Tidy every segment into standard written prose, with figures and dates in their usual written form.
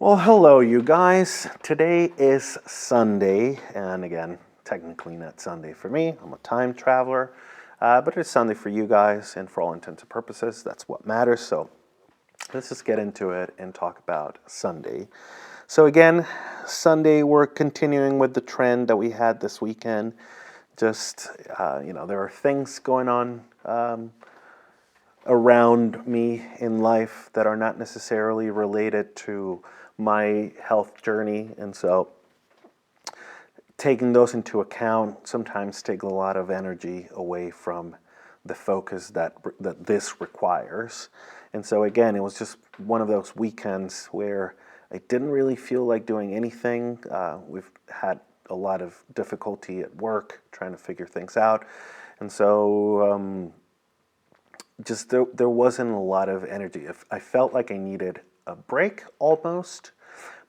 Well, hello, you guys. Today is Sunday, and again, technically not Sunday for me. I'm a time traveler, but it's Sunday for you guys, and for all intents and purposes, that's what matters. So let's just get into it and talk about Sunday. So again, Sunday, we're continuing with the trend that we had this weekend. Just, there are things going on around me in life that are not necessarily related to my health journey, and so taking those into account sometimes take a lot of energy away from the focus that this requires. And so again, it was just one of those weekends where I didn't really feel like doing anything. We've had a lot of difficulty at work trying to figure things out, and so just there wasn't a lot of energy. I felt like I needed a break almost,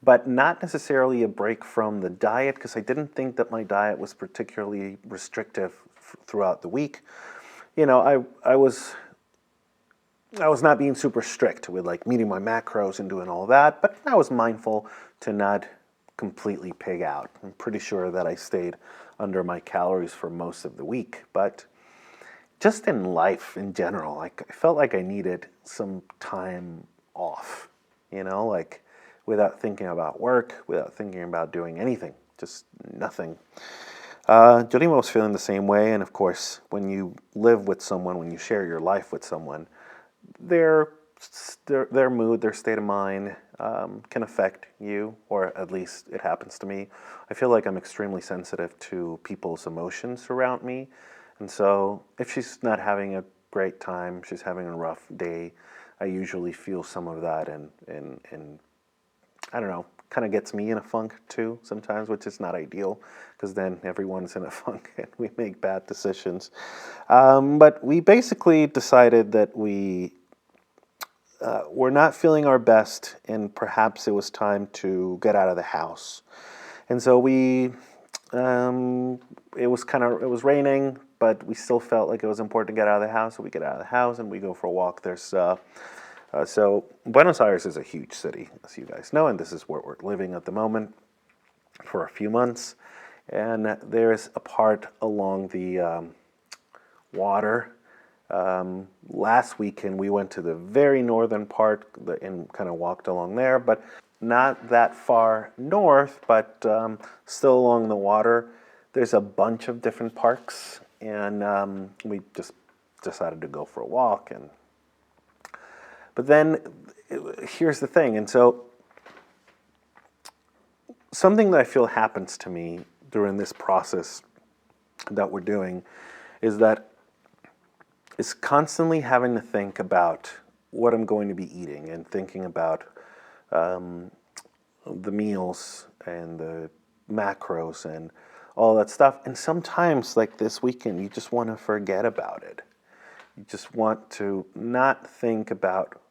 but not necessarily a break from the diet, because I didn't think that my diet was particularly restrictive throughout the week. I was not being super strict with like meeting my macros and doing all that, but I was mindful to not completely pig out. I'm pretty sure that I stayed under my calories for most of the week, but just in life in general, like I felt like I needed some time off, like without thinking about work, without thinking about doing anything, just nothing. Yolima was feeling the same way, and of course, when you live with someone, when you share your life with someone, their mood, their state of mind can affect you, or at least it happens to me. I feel like I'm extremely sensitive to people's emotions around me, and so if she's not having a great time, she's having a rough day, I usually feel some of that, and I don't know, kind of gets me in a funk too sometimes, which is not ideal, because then everyone's in a funk and we make bad decisions. But we basically decided that we're not feeling our best, and perhaps it was time to get out of the house. And so it was raining, but we still felt like it was important to get out of the house. So we get out of the house and we go for a walk. So Buenos Aires is a huge city, as you guys know, and this is where we're living at the moment for a few months. And there's a part along the water. Last weekend we went to the very northern part and kind of walked along there, but not that far north, but still along the water. There's a bunch of different parks, and we just decided to go for a walk. But then here's the thing, and so something that I feel happens to me during this process that we're doing is that it's constantly having to think about what I'm going to be eating and thinking about the meals and the macros and all that stuff. And sometimes, like this weekend, you just want to forget about it. You just want to not think about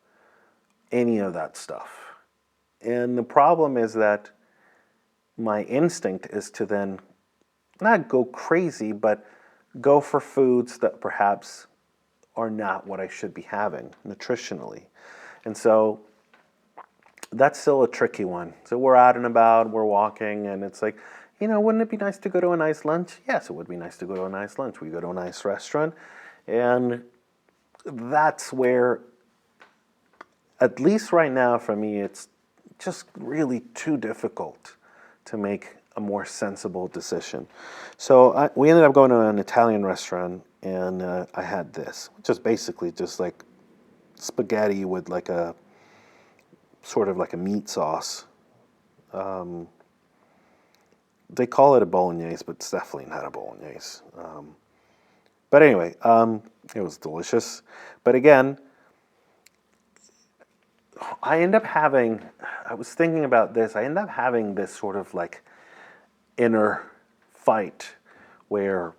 any of that stuff. And the problem is that my instinct is to then not go crazy, but go for foods that perhaps are not what I should be having nutritionally. And so that's still a tricky one. So we're out and about, we're walking, and it's like, wouldn't it be nice to go to a nice lunch? Yes, it would be nice to go to a nice lunch. We go to a nice restaurant, and that's where, at least right now for me, it's just really too difficult to make a more sensible decision. So we ended up going to an Italian restaurant, and I had this, which is basically just like spaghetti with like a sort of like a meat sauce. They call it a bolognese, but it's definitely not a bolognese. But anyway, it was delicious. But again, I was thinking about this, I end up having this sort of like inner fight where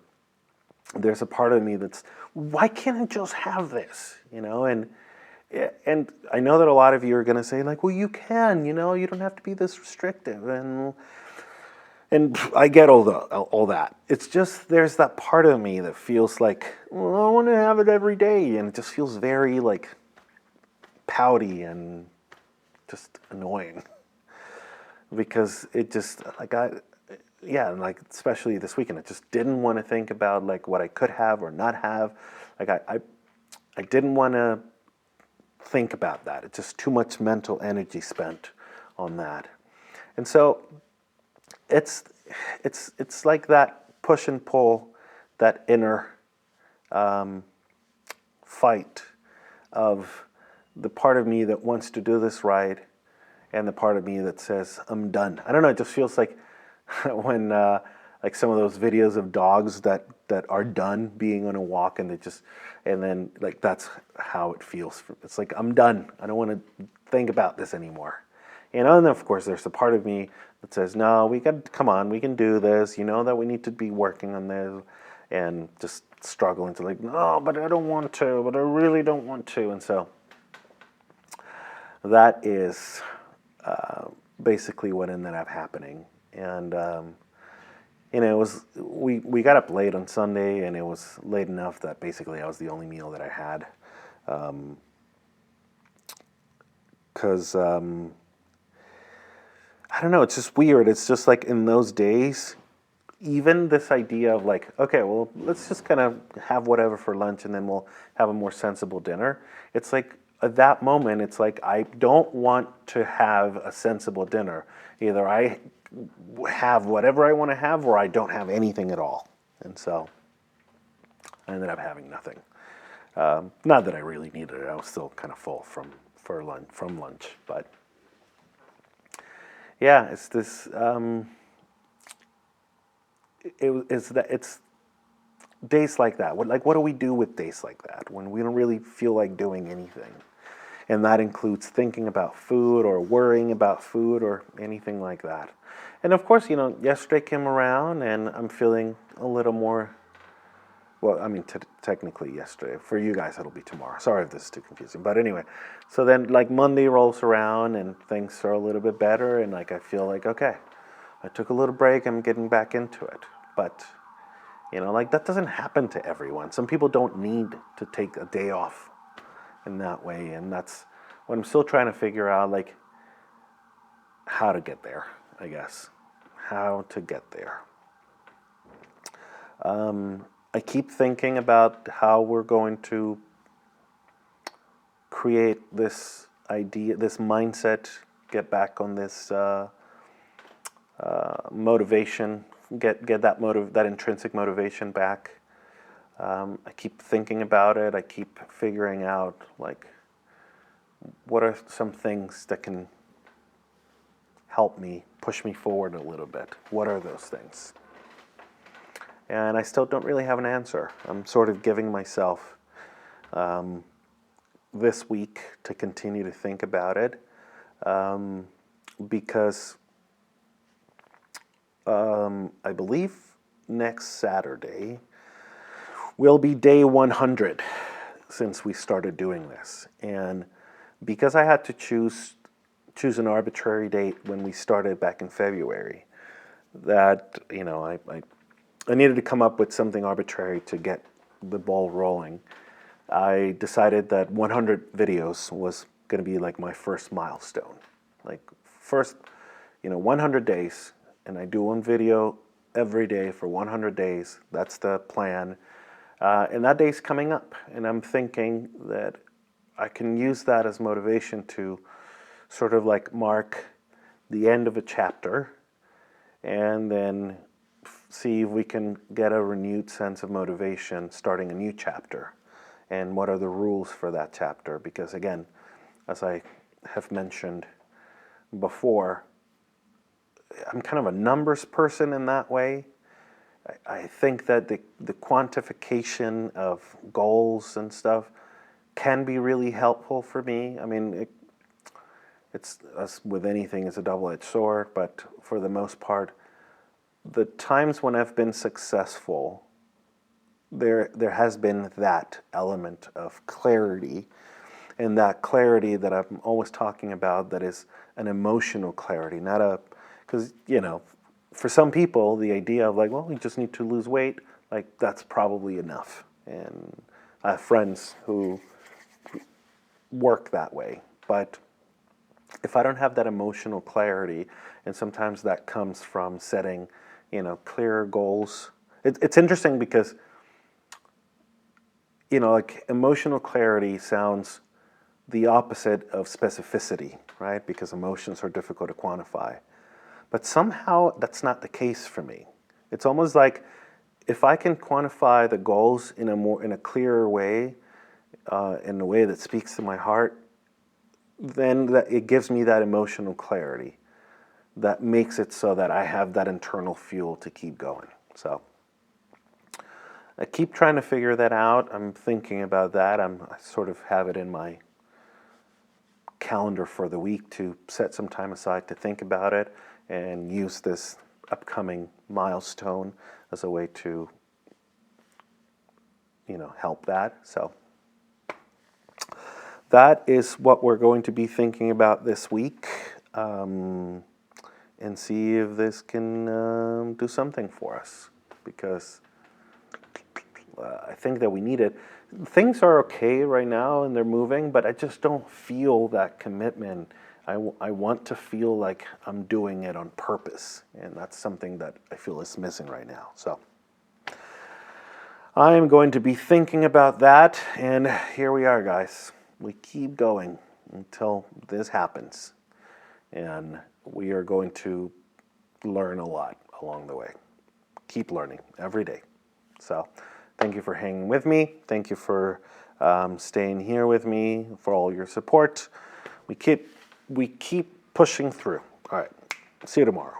there's a part of me that's, why can't I just have this? And I know that a lot of you are going to say like, well, you can, you don't have to be this restrictive, and I get all that. It's just there's that part of me that feels like, well, I want to have it every day, and it just feels very like pouty and just annoying. because it just and like especially this weekend, I just didn't want to think about like what I could have or not have. Like I didn't want to think about that. It's just too much mental energy spent on that. And so it's like that push and pull, that inner fight of the part of me that wants to do this right and the part of me that says I'm done. I don't know, it just feels like when like some of those videos of dogs that are done being on a walk, and then like that's how it feels. It's like I'm done. I don't want to think about this anymore. And then of course there's a part of me that says, no, come on, we can do this. You know that we need to be working on this, and just struggling to like, no, but I don't want to, but I really don't want to. And so that is basically what ended up happening. And it was we got up late on Sunday, and it was late enough that basically I was the only meal that I had, because I don't know, it's just weird. It's just like in those days, even this idea of like, okay, well, let's just kind of have whatever for lunch and then we'll have a more sensible dinner. It's like at that moment, it's like I don't want to have a sensible dinner. Either I have whatever I want to have, or I don't have anything at all. And so I ended up having nothing. Not that I really needed it. I was still kind of full from lunch, but yeah, it's this. It's days like that. What do we do with days like that when we don't really feel like doing anything? And that includes thinking about food or worrying about food or anything like that. And of course, yesterday came around and I'm feeling a little more, well, I mean, technically yesterday. For you guys, it'll be tomorrow. Sorry if this is too confusing. But anyway, so then like Monday rolls around and things are a little bit better, and like I feel like, okay, I took a little break, I'm getting back into it. But, like that doesn't happen to everyone. Some people don't need to take a day off in that way. And that's what I'm still trying to figure out, like how to get there, I guess. How to get there. I keep thinking about how we're going to create this idea, this mindset, get back on this motivation, get that intrinsic motivation back. I keep thinking about it. I keep figuring out like what are some things that can help me push me forward a little bit. What are those things? And I still don't really have an answer. I'm sort of giving myself this week to continue to think about it, because I believe next Saturday will be day 100 since we started doing this. And because I had to choose an arbitrary date when we started back in February, that, I needed to come up with something arbitrary to get the ball rolling. I decided that 100 videos was going to be like my first milestone. Like first, 100 days, and I do one video every day for 100 days. That's the plan. And that day's coming up, and I'm thinking that I can use that as motivation to sort of like mark the end of a chapter, and then see if we can get a renewed sense of motivation starting a new chapter. And what are the rules for that chapter? Because again, as I have mentioned before, I'm kind of a numbers person in that way. I think that the quantification of goals and stuff can be really helpful for me. I mean, it's as with anything, it's a double-edged sword, but for the most part, the times when I've been successful, there has been that element of clarity, and that clarity that I'm always talking about, that is an emotional clarity, because for some people the idea of like, well, you just need to lose weight, like that's probably enough. And I have friends who work that way, but if I don't have that emotional clarity, and sometimes that comes from setting, clearer goals. It's interesting because, like emotional clarity sounds the opposite of specificity, right? Because emotions are difficult to quantify. But somehow that's not the case for me. It's almost like if I can quantify the goals in a clearer way, in a way that speaks to my heart, then it gives me that emotional clarity that makes it so that I have that internal fuel to keep going. So I keep trying to figure that out. I'm thinking about that. I sort of have it in my calendar for the week to set some time aside to think about it and use this upcoming milestone as a way to, help that. So that is what we're going to be thinking about this week, and see if this can do something for us, because I think that we need it. Things are okay right now and they're moving, but I just don't feel that commitment. I want to feel like I'm doing it on purpose, and that's something that I feel is missing right now. So I am going to be thinking about that, and here we are, guys. We keep going until this happens, and we are going to learn a lot along the way. Keep learning every day. So thank you for hanging with me. Thank you for staying here with me, for all your support. We keep pushing through. All right. See you tomorrow.